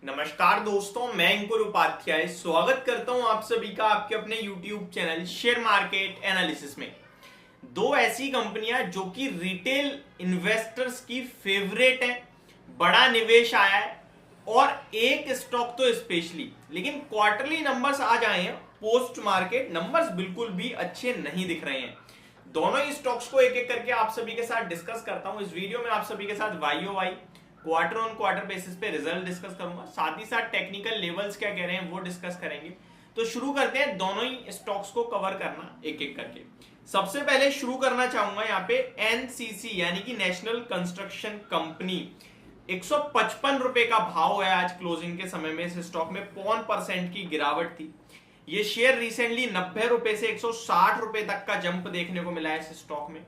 नमस्कार दोस्तों, मैं अंकुर उपाध्याय स्वागत करता हूं आप सभी का आपके अपने YouTube channel share market analysis में। दो ऐसी कंपनियां जो कि रिटेल इन्वेस्टर्स की फेवरेट है, बड़ा निवेश आया है और एक स्टॉक तो स्पेशली, लेकिन क्वार्टरली नंबर्स आज आए हैं, पोस्ट मार्केट नंबर्स बिल्कुल भी अच्छे नहीं दिख रहे हैं। दोनों ही स्टॉक्स को एक एक करके आप सभी के साथ डिस्कस करता हूं। इस वीडियो में आप सभी के साथ YoY quarter on quarter basis पे रिजल्ट डिस्कस करूंगा, साथ ही साथ टेक्निकल लेवल्स क्या कह रहे हैं वो डिस्कस करेंगे। तो शुरू करते हैं दोनों ही स्टॉक्स को कवर करना एक एक करके। सबसे पहले शुरू करना चाहूंगा यहाँ पे NCC यानी कि नेशनल कंस्ट्रक्शन कंपनी। 155 रुपए का भाव है आज क्लोजिंग के समय में। इस स्टॉक में 0.5% की गिरावट थी। ये शेयर रिसेंटली 90 रुपए से 160 रुपए तक का जंप देखने को मिला है इस स्टॉक में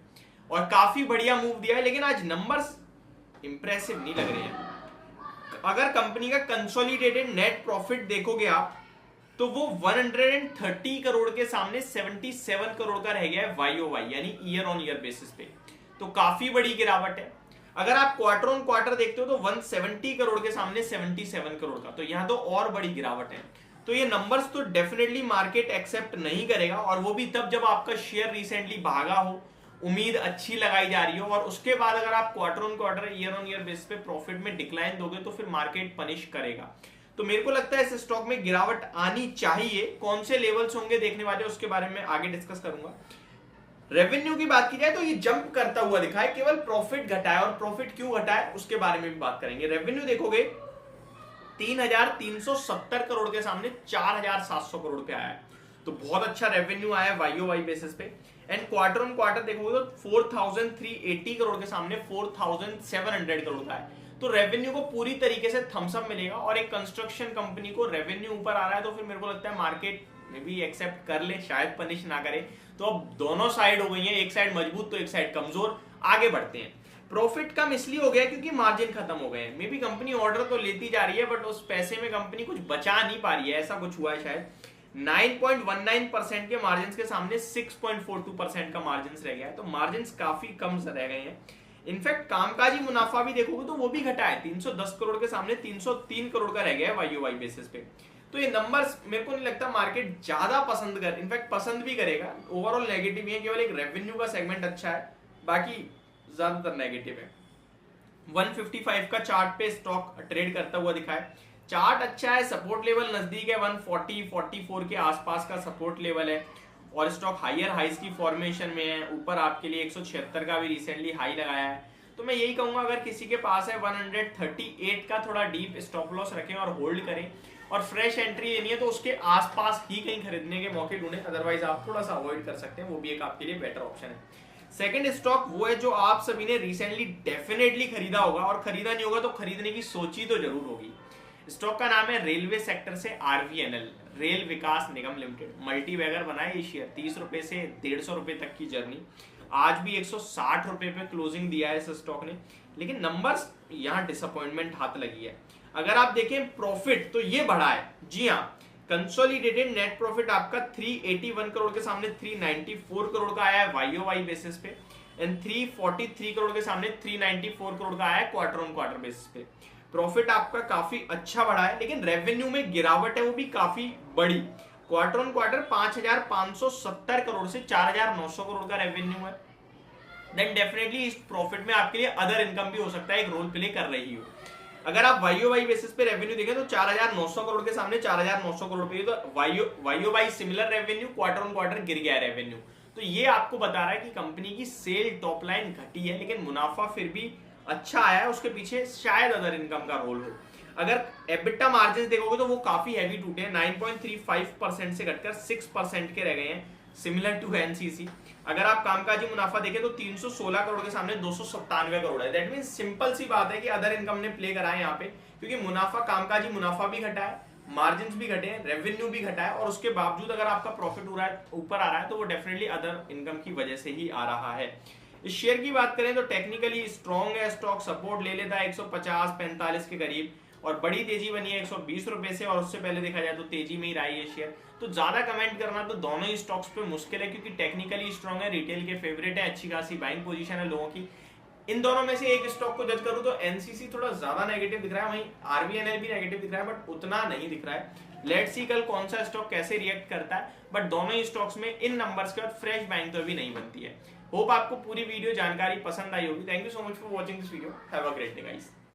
और काफी बढ़िया मूव दिया है, लेकिन आज नंबर्स इंप्रेसिव नहीं लग रहे हैं। अगर कंपनी का कंसोलिडेटेड नेट प्रॉफिट देखोगे आप तो वो 130 करोड़ के सामने 77 करोड़ का रह गया है YoY यानी ईयर ऑन ईयर बेसिस पे, तो काफी बड़ी गिरावट है। अगर आप क्वार्टर ऑन क्वार्टर देखते हो तो 170 करोड़ के सामने 77 करोड़ का, तो यहां तो और बड़ी गिरावट है। तो ये नंबर्स तो डेफिनेटली मार्केट एक्सेप्ट नहीं करेगा, और वो भी तब जब आपका शेयर रिसेंटली भागा हो, उम्मीद अच्छी लगाई जा रही हो, और उसके बाद अगर आप quarter on quarter year on year base पे प्रॉफिट में डिक्लाइन दोगे तो फिर मार्केट पनिश करेगा। तो मेरे को लगता है इस स्टॉक में गिरावट आनी चाहिए। कौन से लेवल्स होंगे देखने वाले उसके बारे में आगे डिस्कस करूंगा। रेवेन्यू की बात की जाए तो ये जंप करता हुआ दिखा है, केवल प्रॉफिट घटा है, और प्रॉफिट क्यों घटा है उसके बारे में भी बात करेंगे। रेवेन्यू देखोगे 3,370 करोड़ के सामने 4,700 करोड़ पे आया है, तो बहुत अच्छा रेवेन्यू आया है YoY बेसिस पे। एंड क्वार्टर ऑन क्वार्टर देखोगे तो 4,380 करोड़ के सामने 4,700 करोड़ का है, तो रेवेन्यू को पूरी तरीके से थम्स अप मिलेगा। और एक कंस्ट्रक्शन कंपनी को रेवेन्यू ऊपर आ रहा है तो फिर मेरे को लगता है मार्केट में भी एक्सेप्ट कर ले, शायद पनिश ना करे। तो अब दोनों साइड हो गई है, एक साइड मजबूत तो एक साइड कमजोर। आगे बढ़ते हैं। प्रॉफिट कम इसलिए हो गया क्योंकि मार्जिन खत्म हो गए हैं। मे बी कंपनी ऑर्डर तो लेती जा रही है बट उस पैसे में कंपनी कुछ बचा नहीं पा रही है, ऐसा कुछ हुआ है शायद। 9.19% के मार्जिन के सामने 6.42% का मार्जिन रह गया है, तो मार्जिन काफी कम रह गए हैं। इनफैक्ट कामकाजी मुनाफा भी देखोगे तो वो भी घटा है, 310 करोड़ के सामने 303 करोड़ का रह गया है YoY बेसिस पे। तो ये नंबर्स मेरे को नहीं लगता मार्केट ज्यादा पसंद कर, इनफैक्ट पसंद भी करेगा। ओवरऑल नेगेटिव है, केवल एक रेवेन्यू का सेगमेंट अच्छा है, बाकी ज्यादातर नेगेटिव है। 155 का चार्ट पे स्टॉक ट्रेड करता हुआ दिखा है। चार्ट अच्छा है, सपोर्ट लेवल नजदीक है, 140-44 के आसपास का सपोर्ट लेवल है, और स्टॉक हायर हाइज की फॉर्मेशन में है। ऊपर आपके लिए 176 का भी रिसेंटली हाई लगाया है। तो मैं यही कहूंगा अगर किसी के पास है 138 का थोड़ा डीप स्टॉप लॉस रखें और होल्ड करें, और फ्रेश एंट्री लेनी है तो उसके आसपास ही कहीं खरीदने के मौके ढूंढें, अदरवाइज आप थोड़ा सा अवॉइड कर सकते हैं, वो भी एक आपके लिए बेटर ऑप्शन है। सेकंड स्टॉक वो है जो आप सभी ने रिसेंटली डेफिनेटली खरीदा होगा, और खरीदा नहीं होगा तो खरीदने की सोची तो जरूर होगी। स्टॉक का नाम है रेलवे सेक्टर से RVNL, रेल विकास निगम लिमिटेड। मल्टीबैगर बनाए ये शेयर, 30 रुपए से 150 रुपए तक की जर्नी। आज भी 160 रुपए पे क्लोजिंग दिया है इस स्टॉक ने, लेकिन नंबर्स यहाँ डिसअपॉइंटमेंट हाथ लगी है। अगर आप देखें प्रॉफिट तो ये बढ़ा है, जी हाँ, कंसोलिडेटेड नेट प्रॉफिट आपका 381 करोड़ के सामने 394 करोड़ का आया है YoY बेसिस पे, एंड 343 करोड़ के सामने 394 करोड़ का आया है क्वार्टर ऑन क्वार्टर बेसिस पे। प्रॉफिट आपका काफी अच्छा बढ़ा है, लेकिन रेवेन्यू में गिरावट है, वो भी काफी बड़ी। क्वार्टर ऑन क्वार्टर 5,570 करोड़ से 4,900 करोड़ का रेवेन्यू है। देन डेफिनेटली इस प्रॉफिट में आपके लिए अदर इनकम भी हो सकता है एक रोल प्ले कर रही हो। अगर आप YoY बेसिस पे रेवेन्यू देखें तो 4,900 करोड़ के सामने 4,900 करोड़ पे, तो YoY similar revenue, quarter on quarter गिर गया रेवेन्यू। तो ये आपको बता रहा है कि कंपनी की सेल टॉप लाइन घटी है, लेकिन मुनाफा फिर भी अच्छा आया है, उसके पीछे शायद अदर इनकम का रोल हो। अगर EBITDA मार्जिन देखोगे तो वो काफी हैवी टूटे हैं, 9.35% से घटकर 6% के रह गए हैं, सिमिलर टू NCC। अगर आप कामकाजी मुनाफा देखें तो 316 करोड़ के सामने 297 करोड़ है। दैट मींस सिंपल सी बात है कि अदर इनकम ने प्ले करा है यहाँ पे, क्योंकि मुनाफा, कामकाजी मुनाफा भी घटा है, मार्जिन भी घटे हैं, रेवेन्यू भी घटा है, और उसके बावजूद अगर आपका प्रॉफिट हो रहा है, ऊपर आ रहा है, तो वो डेफिनेटली अदर इनकम की वजह से ही आ रहा है। इस शेयर की बात करें तो टेक्निकली स्ट्रॉन्ग है, स्टॉक सपोर्ट ले लेता है 150-45 के करीब, और बड़ी तेजी बनी है 120 रुपए से, और उससे पहले देखा जाए तो तेजी में ही रहा है ये शेयर। तो ज्यादा कमेंट करना तो दोनों ही स्टॉक्स पे मुश्किल है, क्योंकि टेक्निकली स्ट्रॉन्ग है, रिटेल के फेवरेट है, अच्छी खासी बाइंग पोजीशन है लोगों की। इन दोनों में से एक स्टॉक को जज करूं तो एनसीसी थोड़ा ज्यादा नेगेटिव दिख रहा है, वहीं आरबीएनएल भी नेगेटिव दिख रहा है, बट उतना नहीं दिख रहा है। लेट्स सी कल कौन सा स्टॉक कैसे रिएक्ट करता है, बट दोनों ही स्टॉक्स में इन नंबर्स के बाद फ्रेश बाइंग तो अभी नहीं बनती है। होप आपको पूरी वीडियो जानकारी पसंद आई होगी। Thank you so much for watching this video. Have a great day guys.